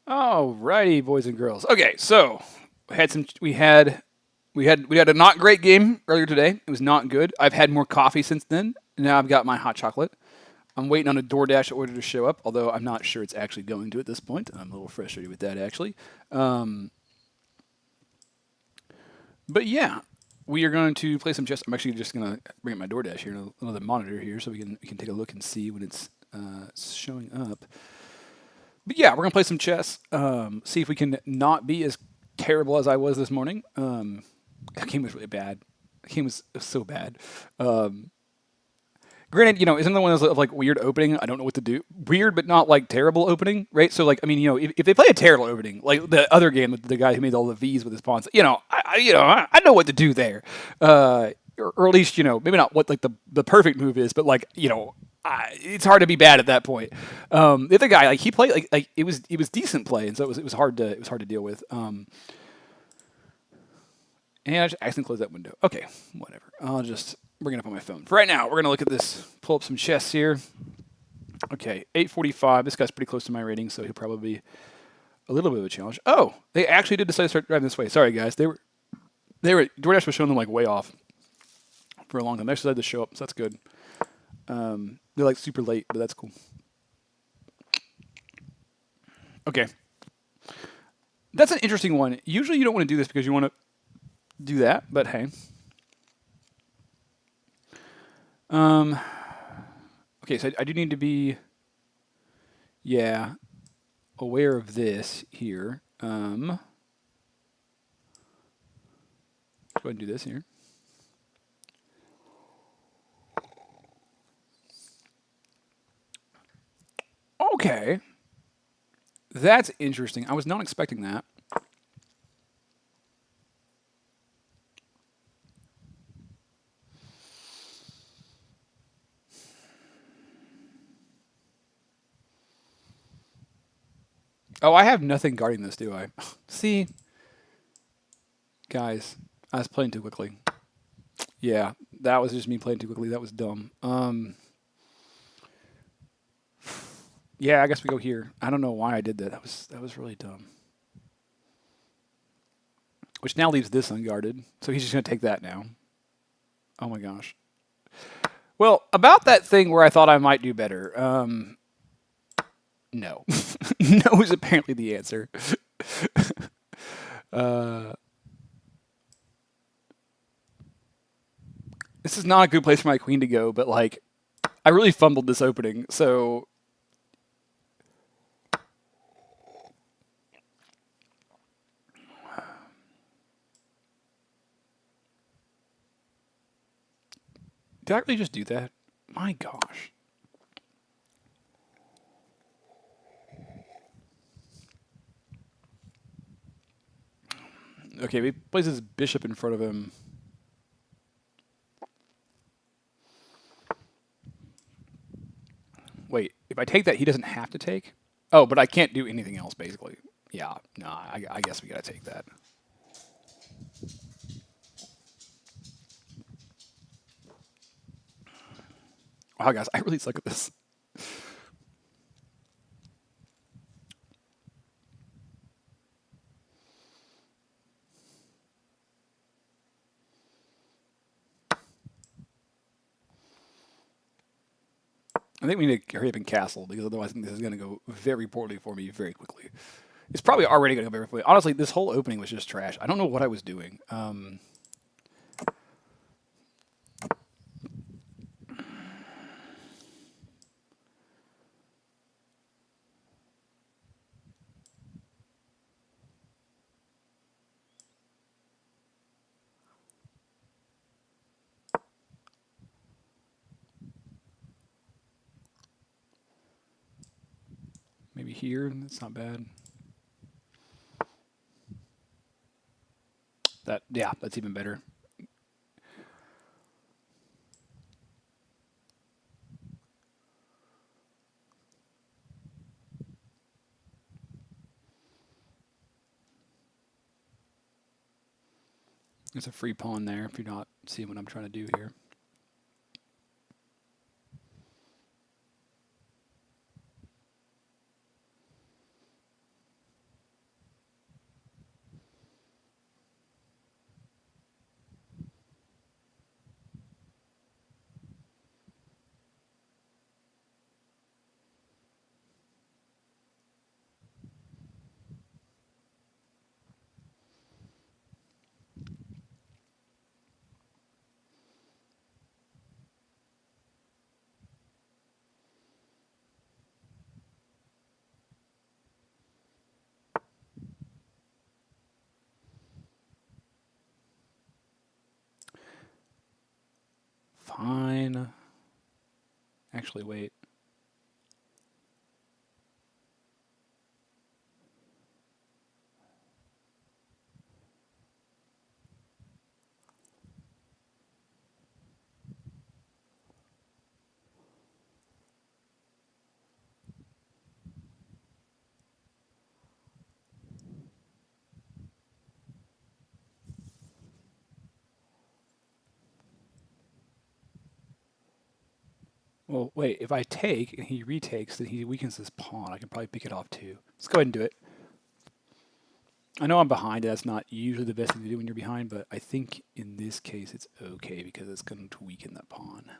Alrighty, boys and girls. Okay, so we had a not great game earlier today. It was not good. I've had more coffee since then. Now I've got my hot chocolate. I'm waiting on a DoorDash order to show up, although I'm not sure it's actually going to at this point. I'm a little frustrated with that actually. Um, but yeah, we are going to play some chess. I'm actually just going to bring up my DoorDash here, another monitor here, so we can take a look and see when it's showing up. But yeah, we're gonna play some chess. See if we can not be as terrible as I was this morning. That game was really bad. The game was so bad. Um, Granted, isn't the one of like weird opening? I don't know what to do. Weird, but not like terrible opening, right? So like, I mean, if they play a terrible opening, like the other game, the guy who made all the V's with his pawns, I know what to do there. Or at least, maybe not what like the perfect move is, but like, it's hard to be bad at that point. The other guy, like he played like it was decent play, and so it was hard to deal with. And I just accidentally closed that window. Okay, whatever. I'll just bring it up on my phone. For right now, we're gonna look at this. Pull up some chess here. Okay, 8:45. This guy's pretty close to my rating, so he'll probably be a little bit of a challenge. Oh, they actually did decide to start driving this way. Sorry, guys. They were DoorDash was showing them like way off for a long time. They actually decided to show up, so that's good. They're like super late, but that's cool. Okay, that's an interesting one. Usually, you don't want to do this because you want to do that, but hey. Um, okay, so I do need to be, yeah, aware of this here. Let's go ahead and do this here. Okay, that's interesting. I was not expecting that. Oh, I have nothing guarding this, do I? See, guys, I was playing too quickly. Yeah, that was just me playing too quickly. That was dumb. Yeah, I guess we go here. I don't know why I did that. That was really dumb. Which now leaves this unguarded. So he's just gonna take that now. Oh my gosh. Well, about that thing where I thought I might do better. No. No is apparently the answer. uh, this is not a good place for my queen to go, but like, I really fumbled this opening, so did I really just do that? My gosh. Okay, he plays his bishop in front of him. Wait, if I take that, he doesn't have to take? Oh, but I can't do anything else, basically. Yeah, no, I guess we gotta take that. Wow, guys, I really suck at this. I think we need to hurry up and castle because otherwise I think this is going to go very poorly for me very quickly. It's probably already going to go very poorly. Honestly, this whole opening was just trash. I don't know what I was doing. Maybe here. That's not bad. Yeah, that's even better. There's a free pawn there if you're not seeing what I'm trying to do here. fine. Actually, wait. Well, wait, if I take and he retakes, then he weakens his pawn. I can probably pick it off too. Let's go ahead and do it. I know I'm behind. That's not usually the best thing to do when you're behind, but I think in this case it's okay because it's going to weaken that pawn.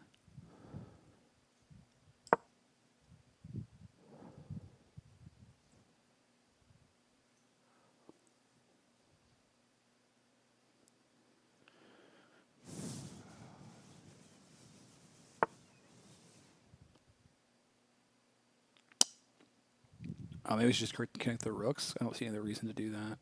Maybe we should just connect the rooks. I don't see any other reason to do that.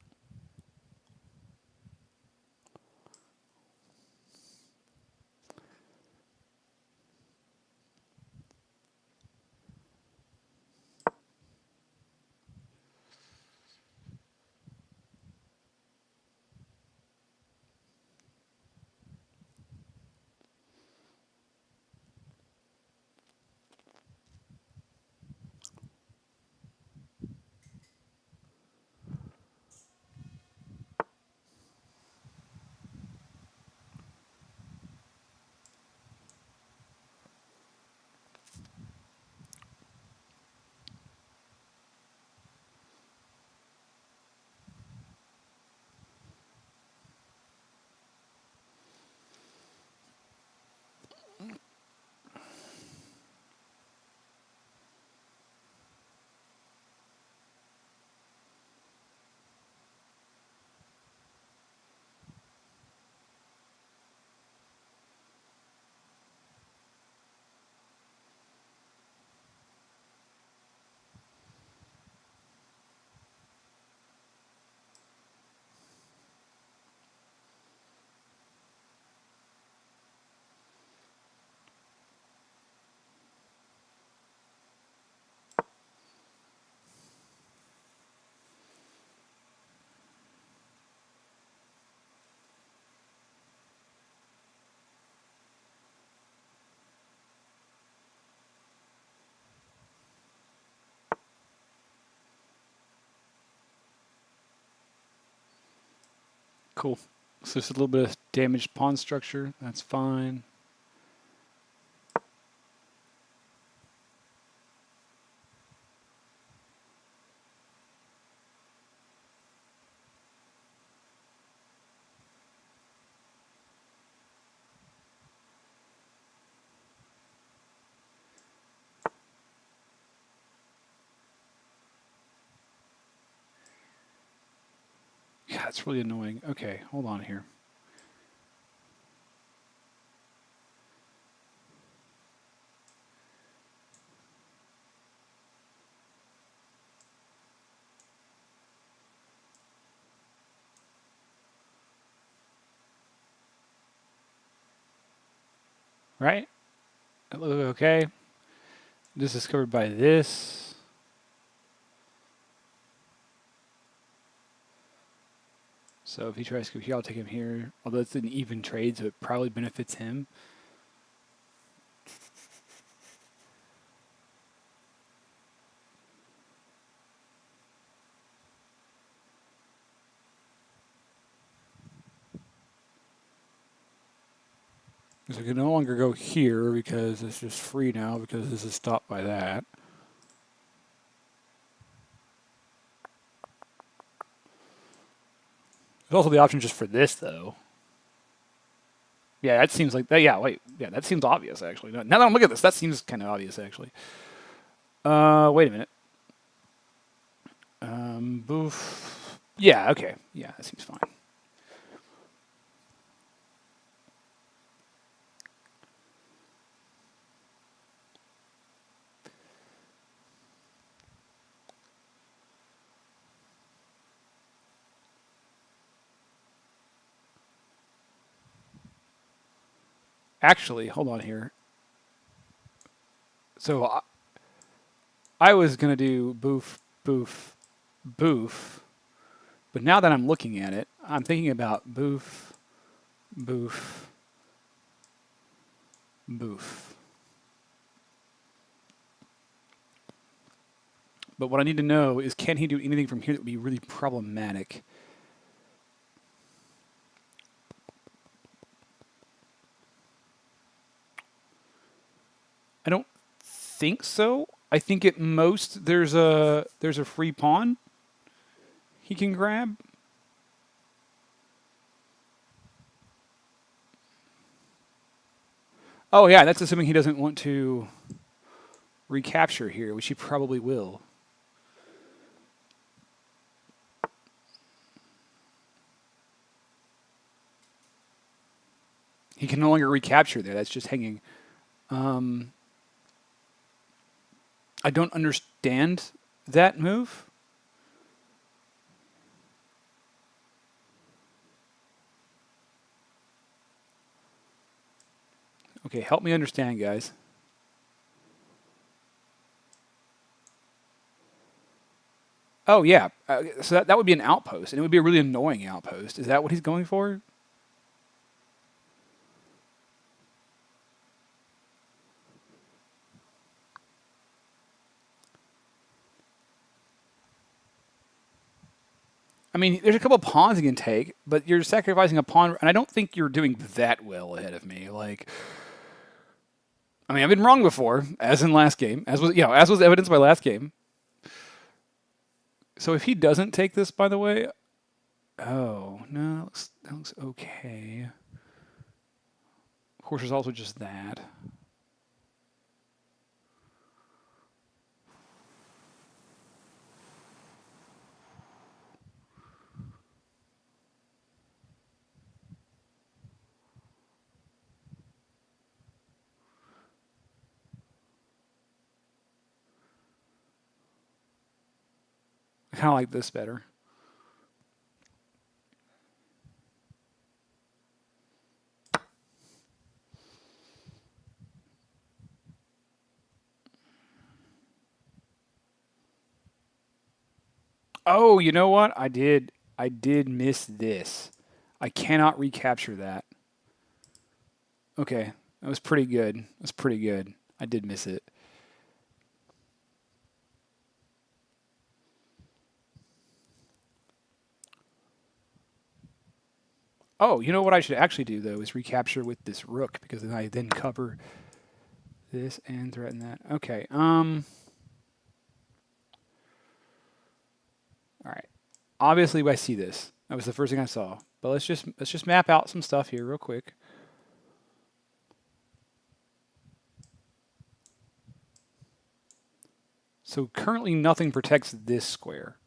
Cool. So just a little bit of damaged pawn structure. That's fine. Yeah, it's really annoying. Okay, hold on here. Right? That looks okay. This is covered by this. So if he tries to go here, I'll take him here. Although it's an even trade, so it probably benefits him. So we can no longer go here because it's just free now because this is stopped by that. There's also the option just for this, though. Yeah, that seems like that. Yeah, wait. Yeah, that seems obvious, actually. Now that I'm looking at this, that seems kind of obvious, actually. Wait a minute. Boof. Yeah, okay. Yeah, that seems fine. Actually, hold on here. So I was going to do boof, boof, boof. But now that I'm looking at it, I'm thinking about boof, boof, boof. But what I need to know is, can he do anything from here that would be really problematic? I don't think so. I think at most there's a free pawn he can grab. Oh yeah, that's assuming he doesn't want to recapture here, which he probably will. He can no longer recapture there. That's just hanging. I don't understand that move. Okay, help me understand, guys. Oh yeah, so that would be an outpost, and it would be a really annoying outpost. Is that what he's going for? I mean, there's a couple pawns you can take, but you're sacrificing a pawn, and I don't think you're doing that well ahead of me. Like, I mean, I've been wrong before, as in last game, as was evidenced by last game. So if he doesn't take this, by the way, oh no, that looks okay. Of course, there's also just that. I kind of like this better. Oh, you know what? I did miss this. I cannot recapture that. Okay, that was pretty good. That's pretty good. I did miss it. Oh, you know what I should actually do though is recapture with this rook, because then I then cover this and threaten that. Okay. All right. Obviously, I see this. That was the first thing I saw. But let's just map out some stuff here real quick. So currently, nothing protects this square.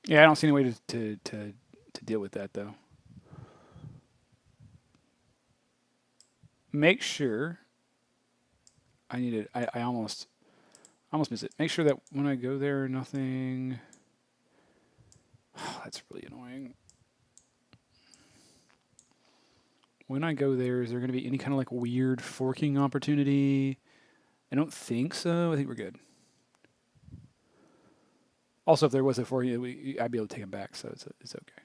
Yeah, I don't see any way to deal with that though. Make sure. I need it. I almost miss it. Make sure that when I go there, nothing. Oh, that's really annoying. When I go there, is there going to be any kind of like weird forking opportunity? I don't think so. I think we're good. Also, if there was a forking, I'd be able to take him back, so it's okay.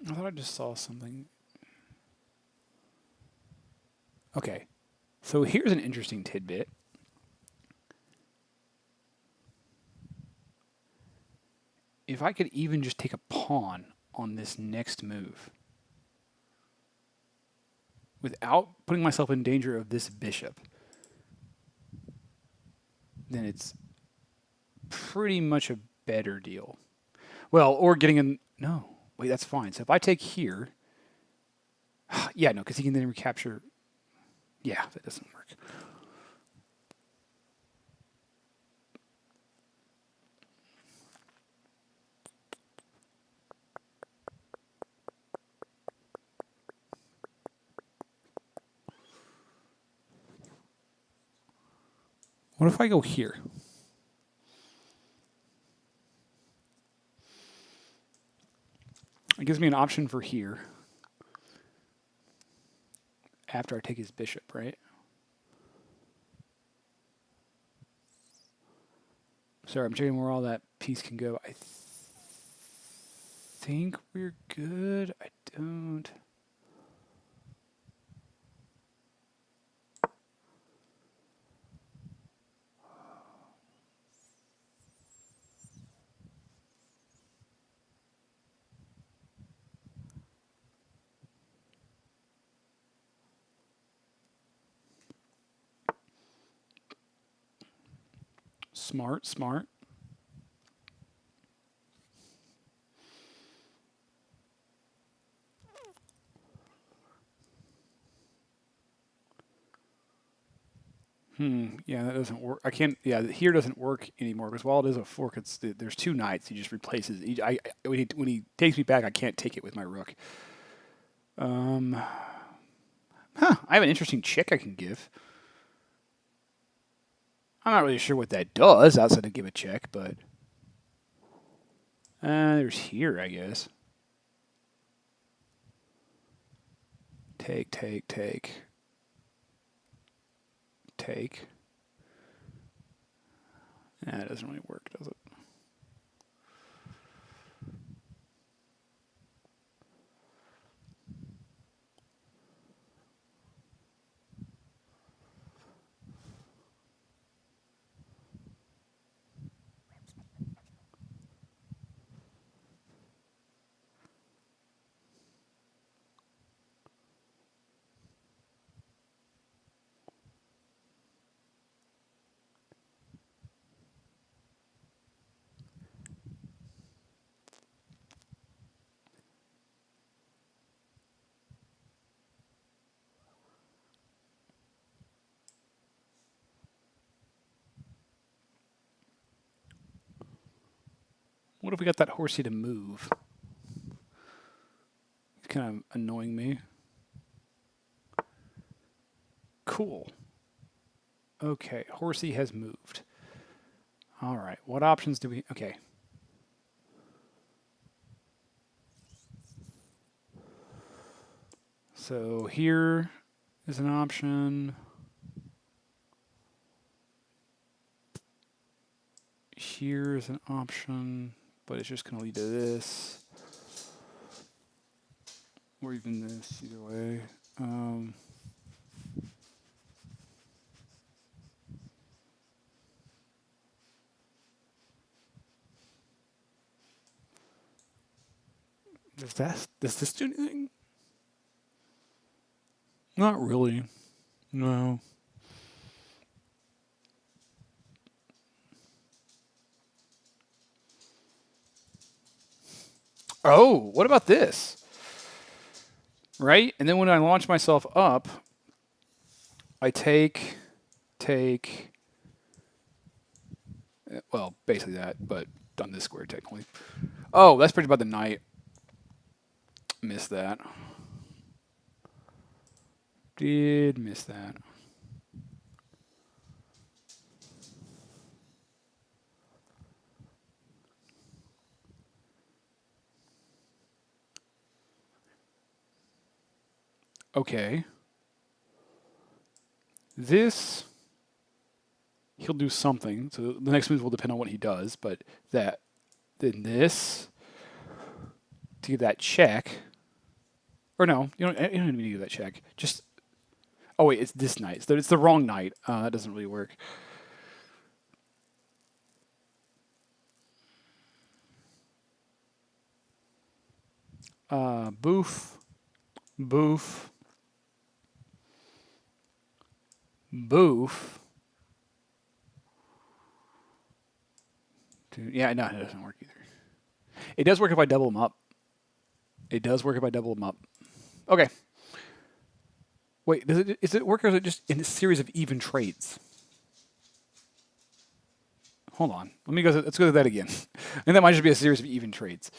I thought I just saw something. Okay. So here's an interesting tidbit. If I could even just take a pawn on this next move without putting myself in danger of this bishop, then it's pretty much a better deal. Well, or getting in... No. Wait, that's fine. So if I take here... Yeah, no, because he can then recapture... Yeah, that doesn't work. What if I go here? It gives me an option for here. After I take his bishop, right? Sorry, I'm checking where all that piece can go. I think we're good. I don't... Smart, smart. Yeah, that doesn't work. I can't. Yeah, here doesn't work anymore because while it is a fork, there's two knights. He just replaces. When he takes me back, I can't take it with my rook. I have an interesting check I can give. I'm not really sure what that does outside of give a check, but there's here, I guess. Take. Nah, it doesn't really work, does it? What if we got that horsey to move? It's kind of annoying me. Cool. Okay, horsey has moved. All right, what options do we... Okay. So here is an option. Here is an option, but it's just going to lead to this. Or even this, either way. Does this do anything? Not really. No. Oh, what about this? Right? And then when I launch myself up, I take, well, basically that, but on this square technically. Oh, that's pretty about the knight. Missed that. Did miss that. Okay. This, he'll do something. So the next move will depend on what he does, but then this, to get that check, Or no, you don't even need to do that check. Just, oh wait, it's this night. So it's the wrong night. That doesn't really work. Boof, boof, boof. Dude, yeah, no, it doesn't work either. It does work if I double them up. It does work if I double them up. Okay. Wait, is it work or is it just in a series of even trades? Hold on. Let's go to that again. And that might just be a series of even trades.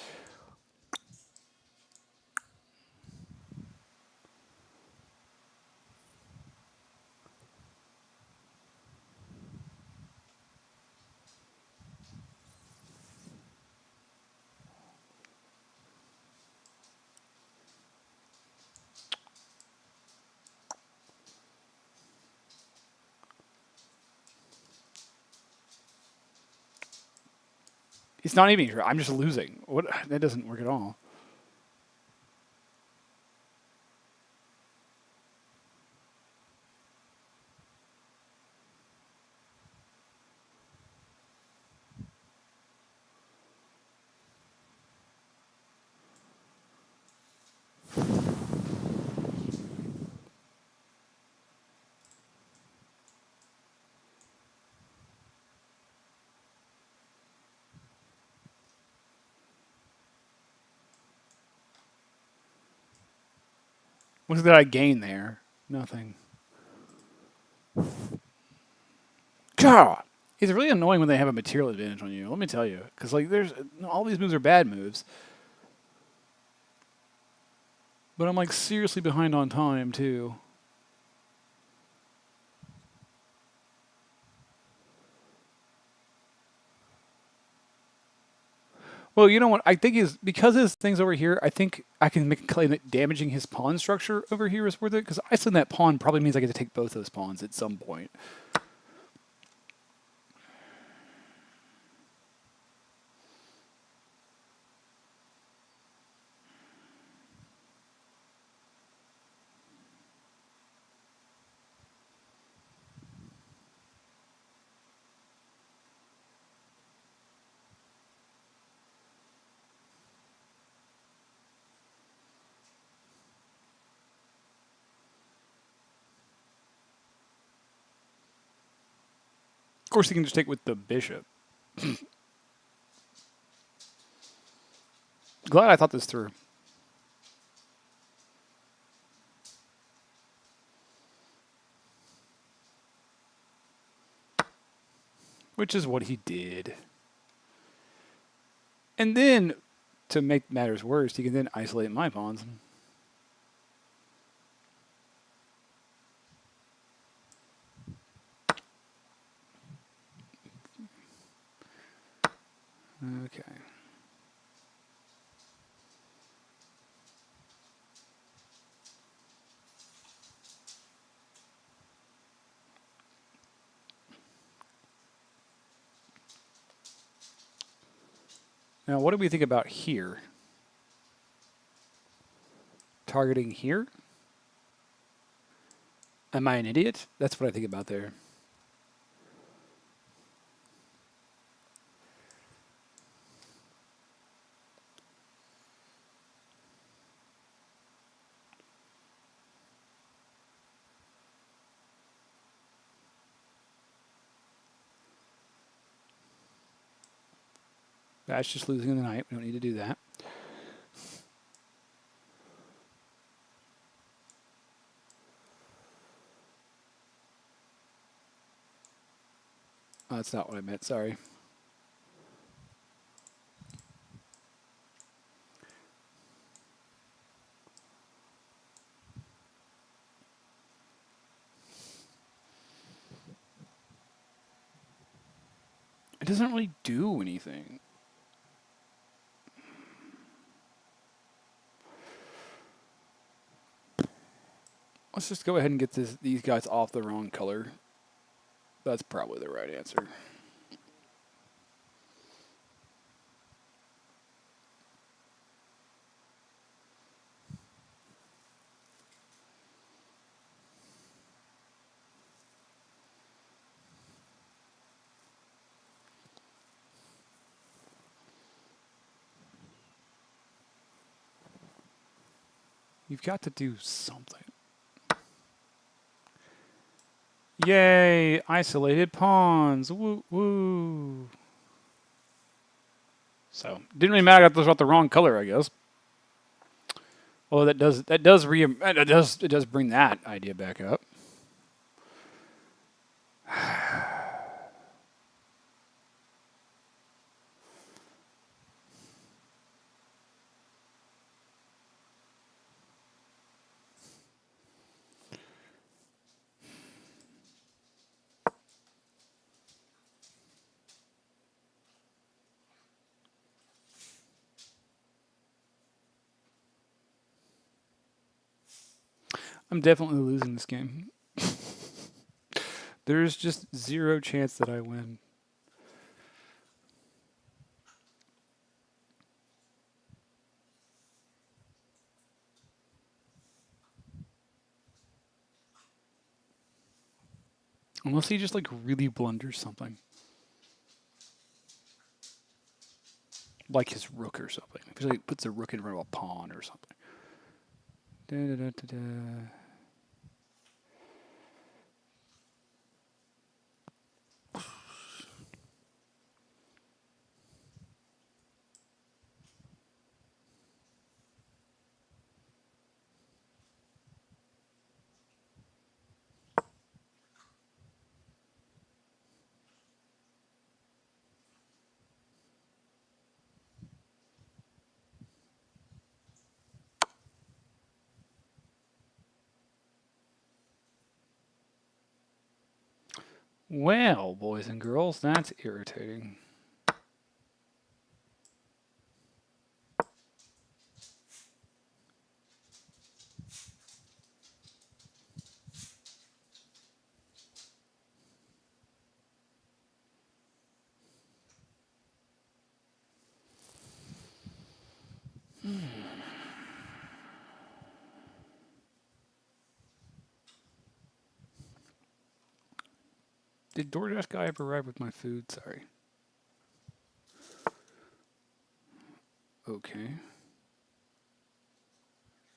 It's not even true. I'm just losing. What? That doesn't work at all. What did I gain there? Nothing. God, it's really annoying when they have a material advantage on you. Let me tell you, because like there's all these moves are bad moves, but I'm like seriously behind on time too. Well, you know what? I think is because his things over here. I think I can make a claim that damaging his pawn structure over here is worth it. Because isolating that pawn probably means I get to take both those pawns at some point. Of course, he can just take with the bishop. Glad I thought this through. Which is what he did. And then, to make matters worse, he can then isolate my pawns. Okay. Now, what do we think about here? Targeting here? Am I an idiot? That's what I think about there. That's just losing in the night. We don't need to do that. Oh, that's not what I meant. Sorry. It doesn't really do anything. Let's just go ahead and get these guys off the wrong color. That's probably the right answer. You've got to do something. Yay! Isolated pawns. Woo woo. So didn't really matter. I got the wrong color, I guess. Well, it does bring that idea back up. I'm definitely losing this game. There's just zero chance that I win. Unless he just like really blunders something. Like his rook or something. If he like puts a rook in front of a pawn or something. Da, da, da, da, da. Well, boys and girls, that's irritating. Did DoorDash guy ever arrive with my food? Sorry. Okay.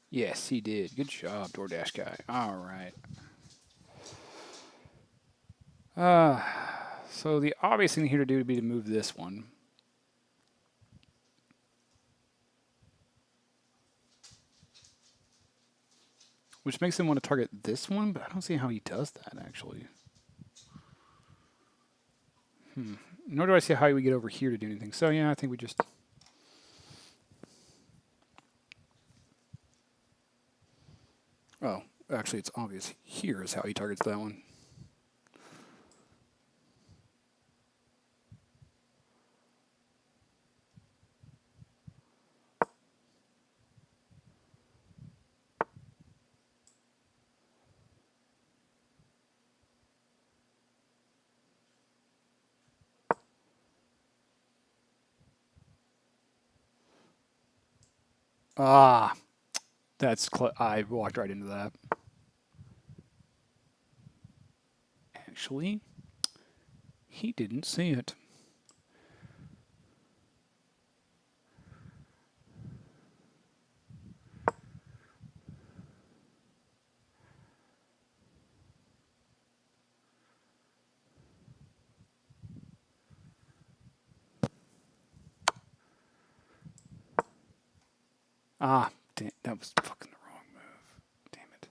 Yes, he did. Good job, DoorDash guy. All right. So the obvious thing here to do would be to move this one. Which makes him want to target this one, but I don't see how he does that, actually. Nor do I see how we get over here to do anything. So, yeah, I think we just... Oh, actually, it's obvious. Here is how he targets that one. Ah, that's... I walked right into that. Actually, he didn't see it. Ah, damn, that was fucking the wrong move. Damn it.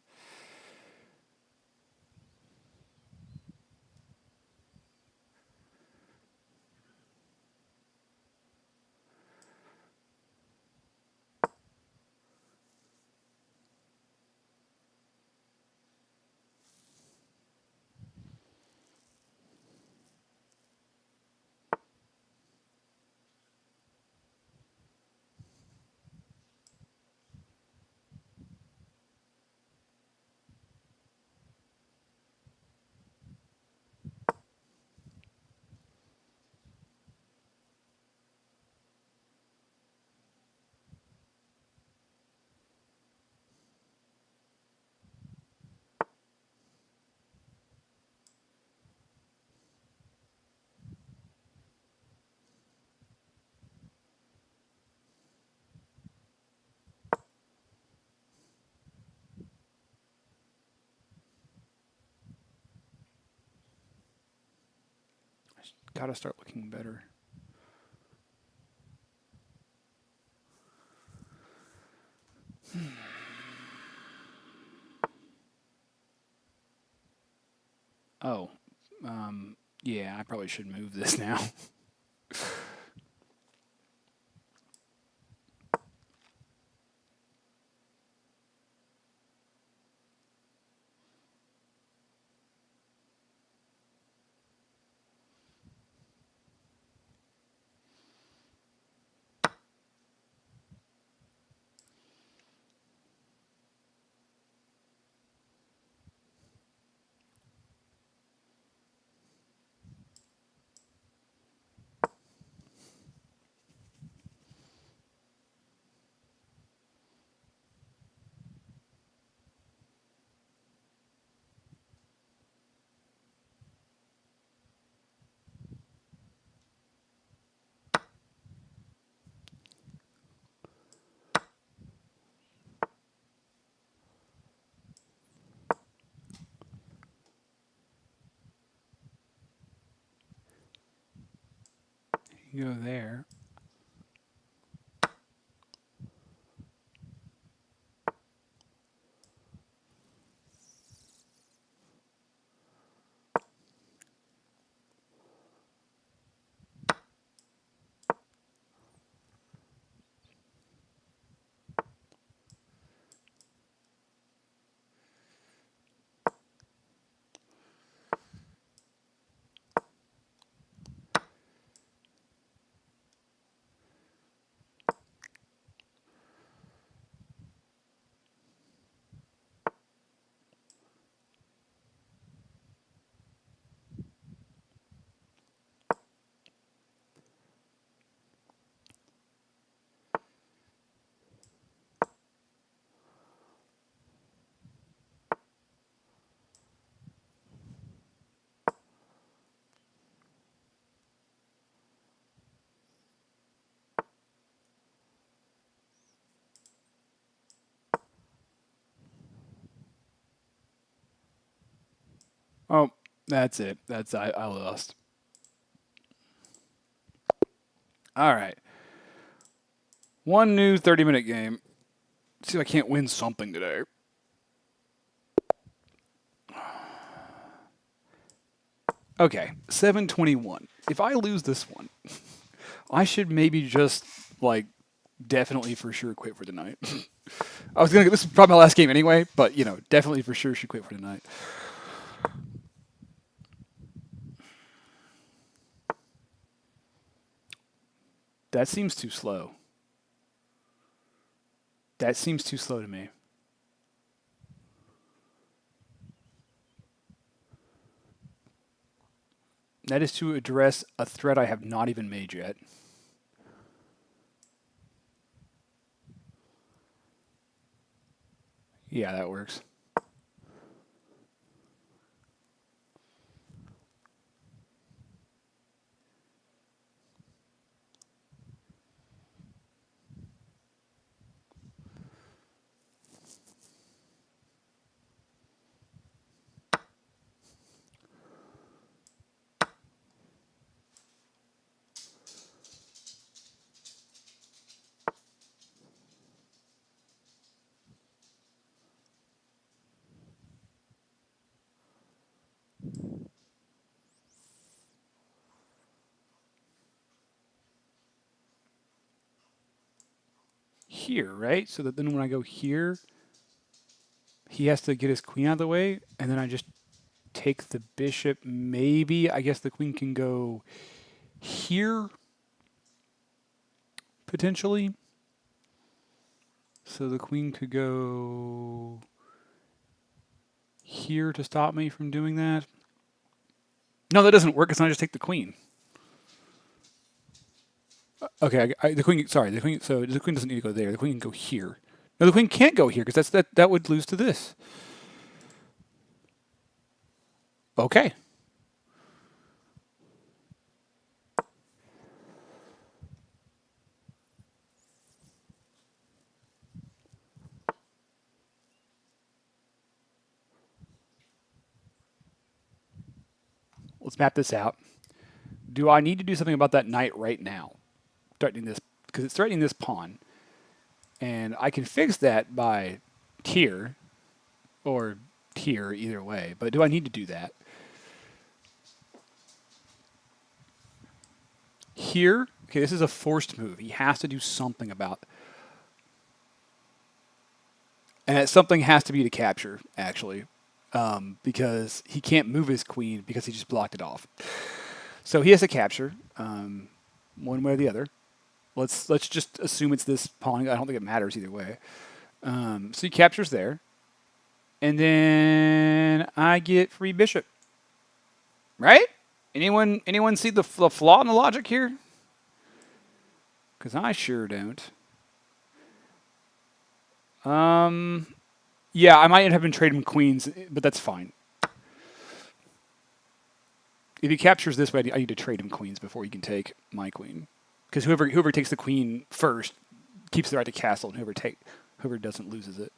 Gotta start looking better. Oh, yeah, I probably should move this now. You go there. Oh, that's it. I lost. All right. One new 30-minute game. See if I can't win something today. Okay, 721. If I lose this one, I should maybe just like definitely for sure quit for tonight. I was gonna. This is probably my last game anyway, but you know, definitely for sure should quit for tonight. That seems too slow. That seems too slow to me. That is to address a threat I have not even made yet. Yeah, that works. Here, right? So that then when I go here, he has to get his queen out of the way, and then I just take the bishop. Maybe I guess the queen can go here potentially. So the queen could go here to stop me from doing that. No, that doesn't work because I just take the queen. Okay, the queen. Sorry, the queen. So the queen doesn't need to go there. The queen can go here. No, the queen can't go here because that would lose to this. Okay. Let's map this out. Do I need to do something about that knight right now? Threatening this, because it's threatening this pawn. And I can fix that by here, or here, either way. But do I need to do that? Here, okay, this is a forced move. He has to do something about. And that something has to be to capture, actually, because he can't move his queen because he just blocked it off. So he has to capture, one way or the other. Let's just assume it's this pawn. I don't think it matters either way. So he captures there, and then I get free bishop. Right? Anyone see the flaw in the logic here? Because I sure don't. Yeah, I might have been trading queens, but that's fine. If he captures this way, I need to trade him queens before he can take my queen. Because whoever takes the queen first keeps the right to castle, and whoever doesn't loses it.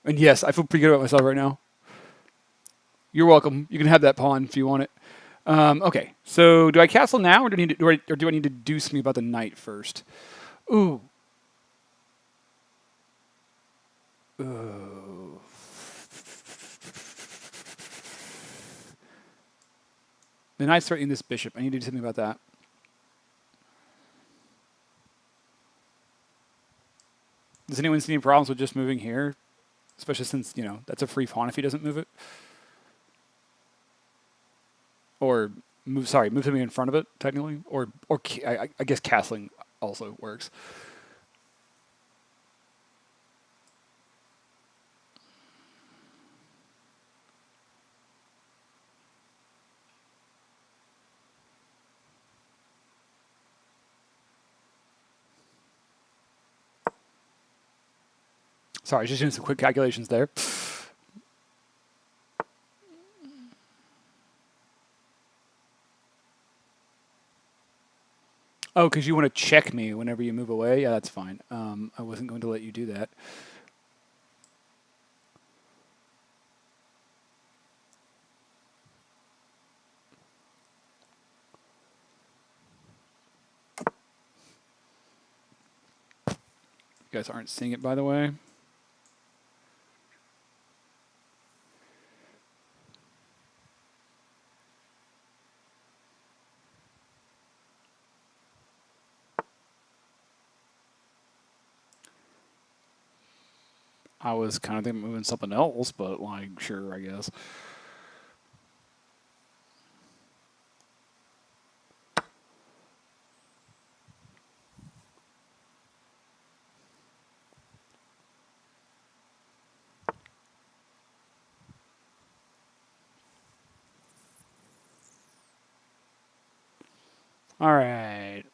And yes, I feel pretty good about myself right now. You're welcome. You can have that pawn if you want it. Okay, so do I castle now, or do I need to do something about the knight first? Ooh. Ooh. The knight's threatening this bishop. I need to do something about that. Does anyone see any problems with just moving here? Especially since, that's a free pawn if he doesn't move it. Or move something in front of it, technically. Or I guess castling also works. Sorry, just doing some quick calculations there. Oh, because you want to check me whenever you move away? Yeah, that's fine. I wasn't going to let you do that. You guys aren't seeing it, by the way. I was kind of thinking moving something else, but like, sure, I guess. All right.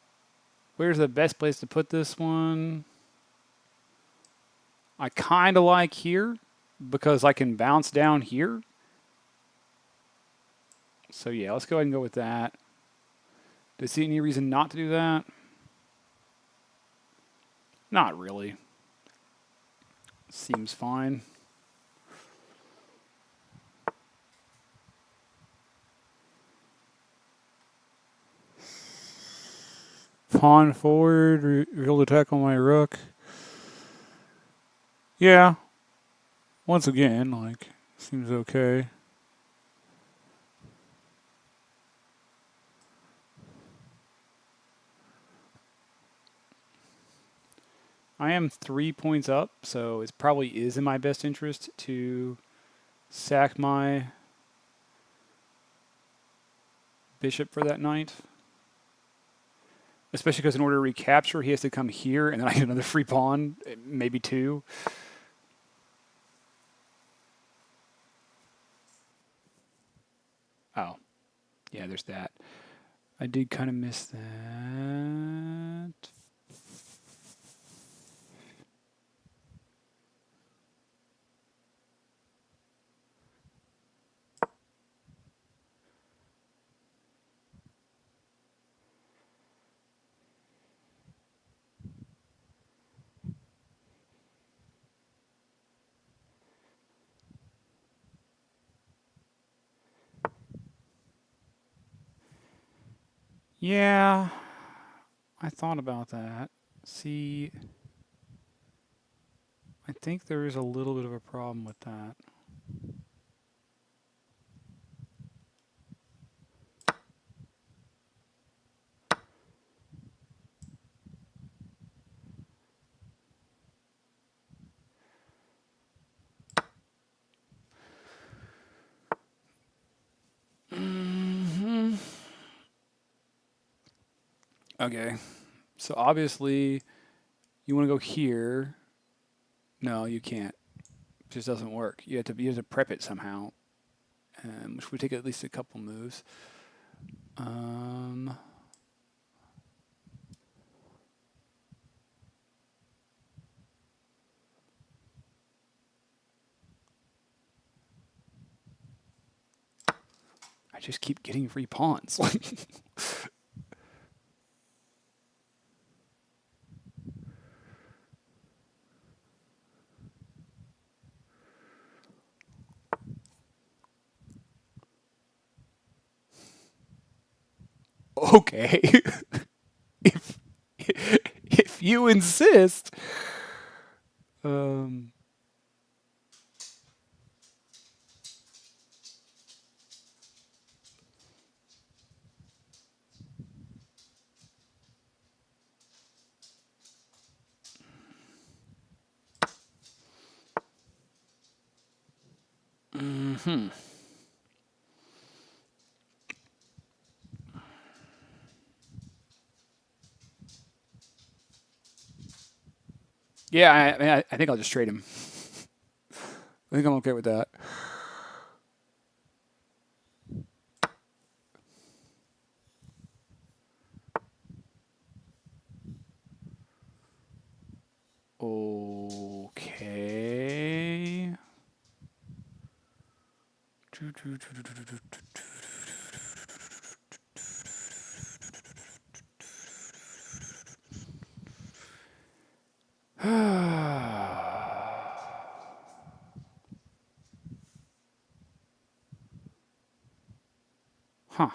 Where's the best place to put this one? I kind of like here because I can bounce down here. So yeah, let's go ahead and go with that. Do you see any reason not to do that? Not really. Seems fine. Pawn forward, revealed attack on my rook. Yeah. Once again, like, seems okay. I am 3 points up, so it probably is in my best interest to sack my bishop for that knight. Especially because in order to recapture, he has to come here, and then I get another free pawn, maybe two. Oh, yeah, there's that. I did kind of miss that. Yeah, I thought about that. See, I think there is a little bit of a problem with that. Hmm. Okay, so obviously you want to go here. No, you can't. It just doesn't work. You have to prep it somehow, which would take at least a couple moves. Um, I just keep getting free pawns. Okay, if if you insist. Um, hmm. Yeah, I think I'll just trade him. I think I'm okay with that. Okay. Huh.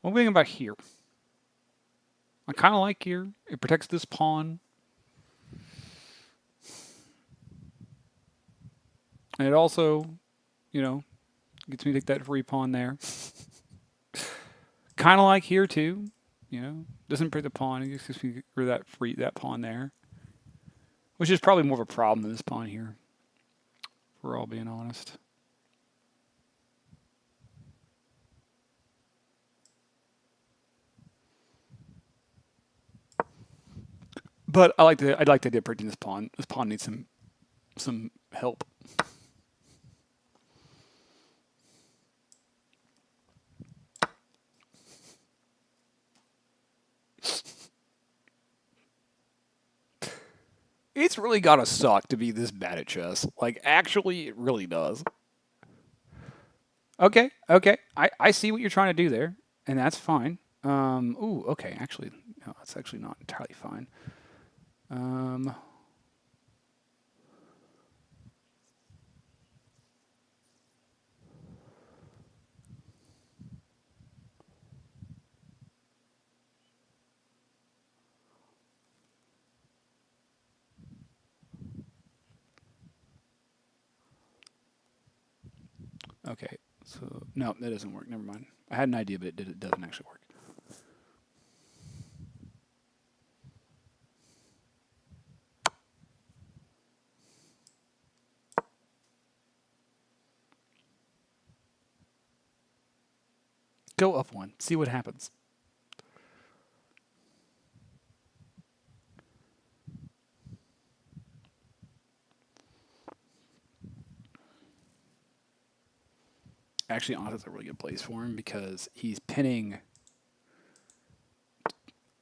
What are we thinking about here? I kind of like here. It protects this pawn. And it also, you know, gets me to take that free pawn there. Kind of like here too. You know, doesn't break the pawn. It just gives me rid of that pawn there, which is probably more of a problem than this pawn here. If we're all being honest. But I'd like the idea of protecting this pawn. This pawn needs some help. It's really gotta suck to be this bad at chess. Like, actually, it really does. Okay, okay. I see what you're trying to do there, and that's fine. Ooh, okay. Actually, no, that's actually not entirely fine. Um, okay. So, no, that doesn't work. Never mind. I had an idea, but it doesn't actually work. Go up one. See what happens. Actually, honestly, it's a really good place for him because he's pinning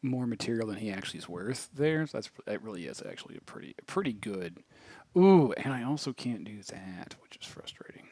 more material than he actually is worth there. So that really is actually a pretty good. Ooh, and I also can't do that, which is frustrating.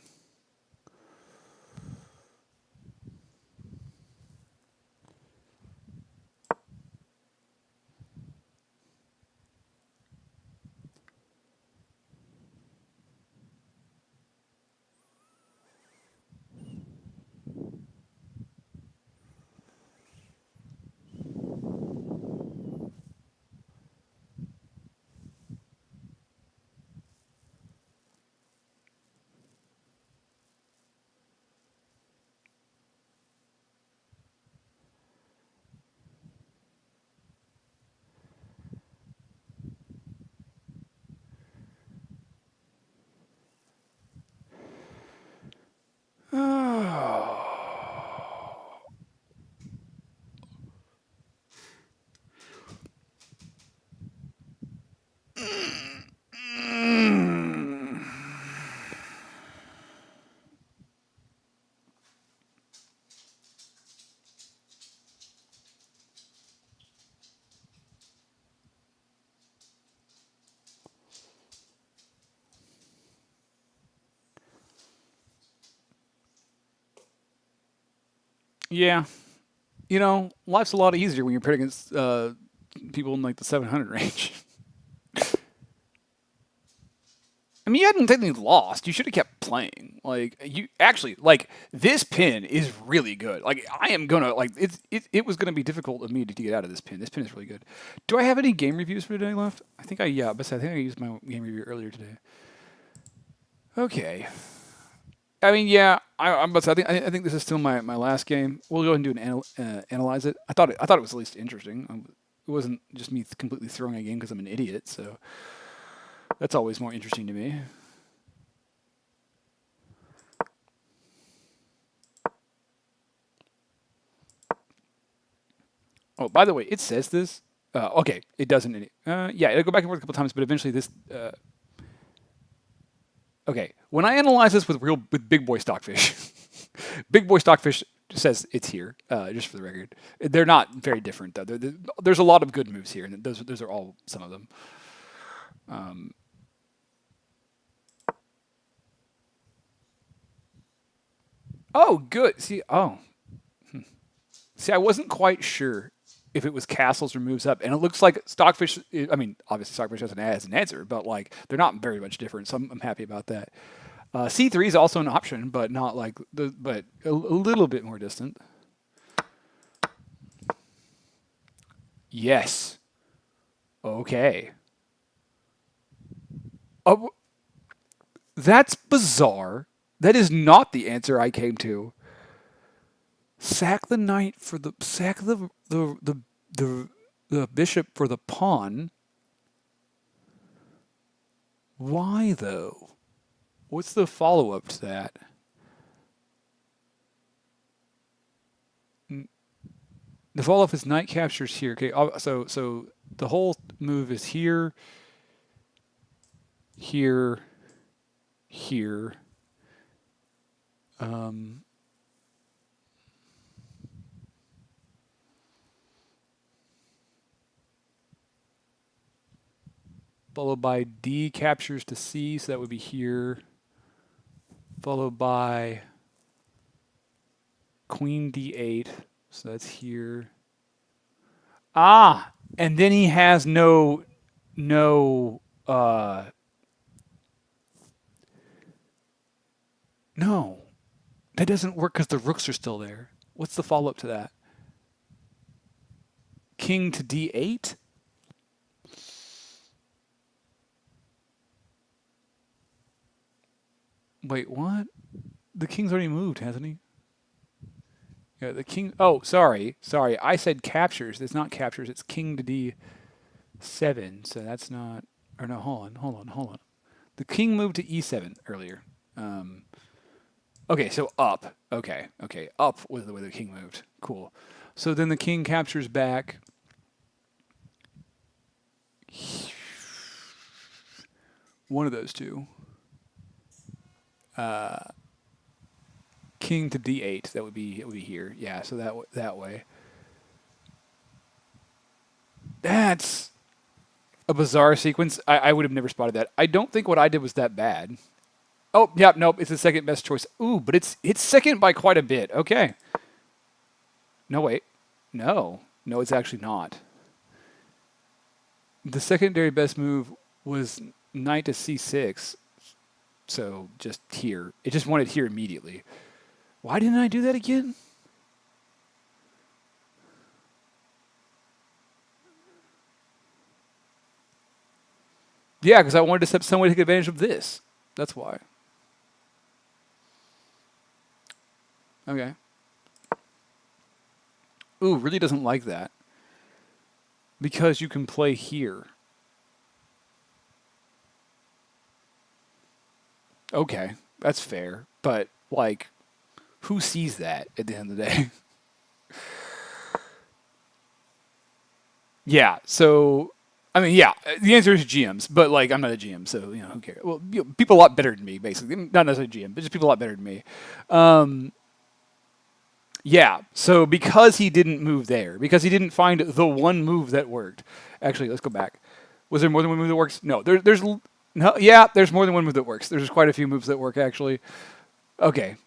Yeah. You know, life's a lot easier when you're playing against people in like the 700 range. I mean, you hadn't technically lost. You should have kept playing. Like you actually like this pin is really good. Like I am gonna like it was gonna be difficult of me to get out of this pin. This pin is really good. Do I have any game reviews for today left? I think but I think I used my game review earlier today. Okay. I mean, yeah, I'm about to say, I think this is still my last game. We'll go ahead and do an analyze it. I thought it was at least interesting. It wasn't just me completely throwing a game because I'm an idiot. So that's always more interesting to me. Oh, by the way, it says this. Okay, it doesn't. Yeah, it'll go back and forth a couple times, but eventually this. Okay, when I analyze this with big boy stockfish, big boy stockfish says it's here. Just for the record, they're not very different though. There's a lot of good moves here, and those are all some of them. Oh, good. See, see, I wasn't quite sure if it was castles or moves up, and it looks like Stockfish. I mean, obviously Stockfish has an answer, but like they're not very much different, so I'm happy about that. C3 is also an option, but not like but a little bit more distant. Yes. Okay. Oh, that's bizarre. That is not the answer I came to. Sack the knight for the sack the bishop for the pawn. Why though? What's the follow up to that? The follow up is knight captures here. Okay, so the whole move is here, here, here. Followed by D captures to C, so that would be here. Followed by Queen D8, so that's here. Ah, and then he has no, no, that doesn't work because the rooks are still there. What's the follow up to that? King to D8? Wait, what? The king's already moved, hasn't he? Yeah, the king. Oh, sorry. I said captures. It's not captures. It's king to D7. So that's not. Or no, hold on. The king moved to E7 earlier. Okay, so up. Okay. Up was the way the king moved. Cool. So then the king captures back. One of those two. King to D8. That would be here. Yeah. So that way. That's a bizarre sequence. I would have never spotted that. I don't think what I did was that bad. Oh, yeah, nope. It's the second best choice. Ooh, but it's second by quite a bit. Okay. No, wait. No, it's actually not. The secondary best move was knight to C6. So just here. It just wanted here immediately. Why didn't I do that again? Yeah, because I wanted to set some way to take advantage of this. That's why. Okay. Ooh, really doesn't like that. Because you can play here. Okay, that's fair. But, like, who sees that at the end of the day? Yeah, so, I mean, yeah, the answer is GMs, but, like, I'm not a GM, so, who cares? Well, people a lot better than me, basically. Not necessarily GM, but just people a lot better than me. Yeah, so because he didn't move there, because he didn't find the one move that worked. Actually, let's go back. Was there more than one move that works? No, there's no. Yeah, there's more than one move that works. There's quite a few moves that work actually. Okay.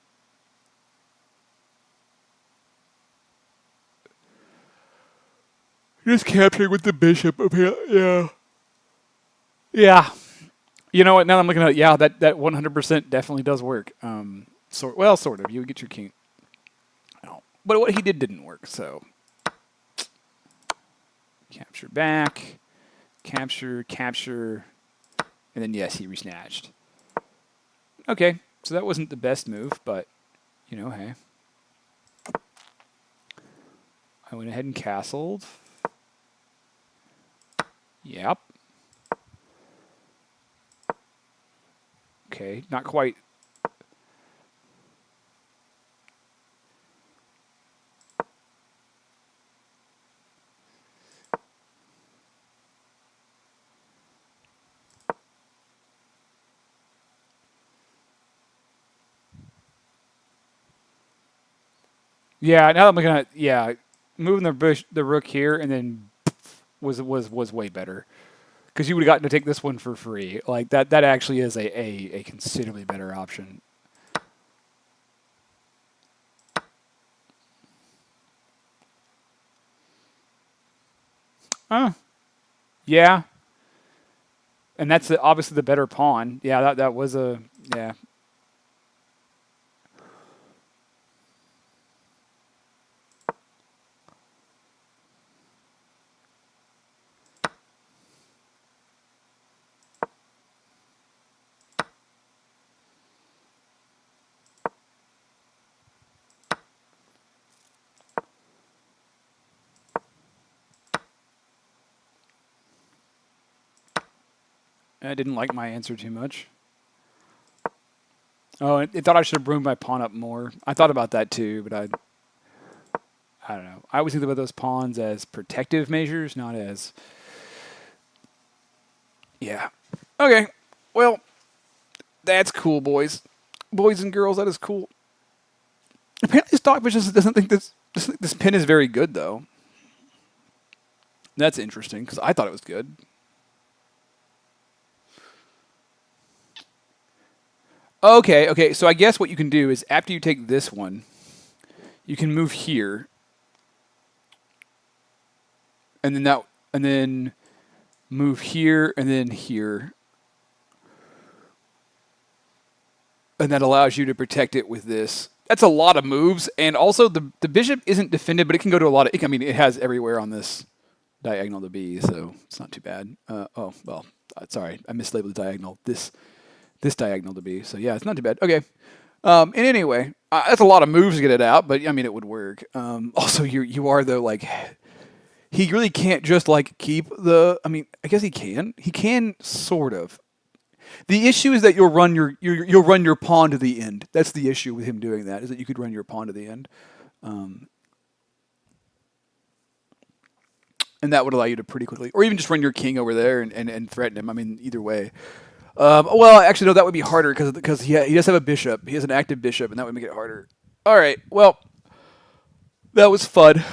Just capturing with the bishop up here. Yeah. Yeah. You know what? Now I'm looking at it. Yeah, that 100% definitely does work. Sort of. You would get your king. No. But what he didn't work. So capture back, capture, and then yes, he resnatched. Okay, so that wasn't the best move, but you know, hey. I went ahead and castled. Yep. Okay, not quite. Yeah, now that I'm looking at moving the rook here, and then was way better because you would have gotten to take this one for free. Like that actually is a considerably better option. Yeah, and that's obviously the better pawn. Yeah, that was a yeah. I didn't like my answer too much. Oh, it thought I should have moved my pawn up more. I thought about that too, but I don't know. I always think about those pawns as protective measures, not as... Yeah. Okay. Well, that's cool, boys. Boys and girls, that is cool. Apparently Stockfish doesn't think this pin is very good, though. That's interesting, because I thought it was good. Okay, so I guess what you can do is after you take this one, you can move here. And then move here and then here. And that allows you to protect it with this. That's a lot of moves, and also the bishop isn't defended, but it can go to a lot of... I mean, it has everywhere on this diagonal to be, so it's not too bad. Sorry, I mislabeled the diagonal. This diagonal to be, so yeah, it's not too bad. Okay. And anyway, that's a lot of moves to get it out, but I mean, it would work. Also, you are though like... He really can't just like keep the... I mean, I guess he can. He can sort of. The issue is that you'll run your pawn to the end. That's the issue with him doing that, is that you could run your pawn to the end. And that would allow you to pretty quickly... Or even just run your king over there and threaten him. I mean, either way. Well, actually, no, that would be harder because he does have a bishop. He has an active bishop, and that would make it harder. All right, well, that was fun.